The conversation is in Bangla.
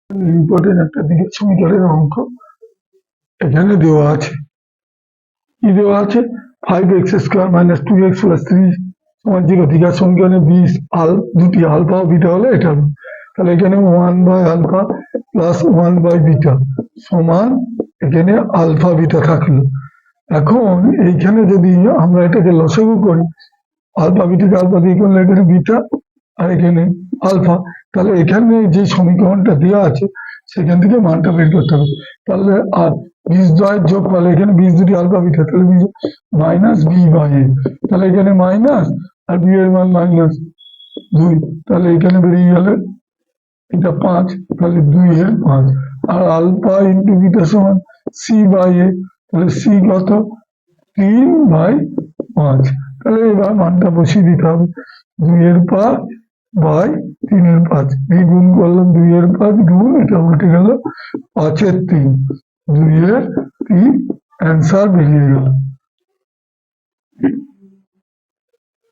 ইম্পর্টেন্ট একটা দিকে সমীকরণের অঙ্ক এখানে দেওয়া আছে। কি দেওয়া আছে? 5x² - 2x + 3 = 0 দীঘার সমীকরণে দুটি আলফা ও বিটা হলে এটা হবে। তাহলে এখানে 1/α + 1/β সমান এখানে আলফা বিটা থাকলো। এখন এইখানে যদি আমরা এটাকে লসাগু করি, আলফা বিটাকে আলফা দিয়ে করলে এখানে বিটা আর এখানে আলফা, তাহলে এখানে যে সমীকরণটা দেওয়া আছে সেখান থেকে মানটা বের করতে হবে। তাহলে আর বীজদ্বয়ের যোগফল, এখানে বীজ দুটি আলফা বিটা, তাহলে বীজ -b/a, তাহলে এখানে মাইনাস আর বি এর মান -2, তাহলে এখানে বেরিয়ে গেলে এটা 5, তাহলে 2/5। আর আলফা ইন্টু বিটা সমান c/a, তাহলে c কত? 3/5। তাহলে এবার মানটা বসিয়ে দিতে হবে। 2/5/3/5, গুণ করলাম 2/5 গুণ এটা উল্টে গেল 5/3, 2/3 অ্যান্সার বেরিয়ে গেল।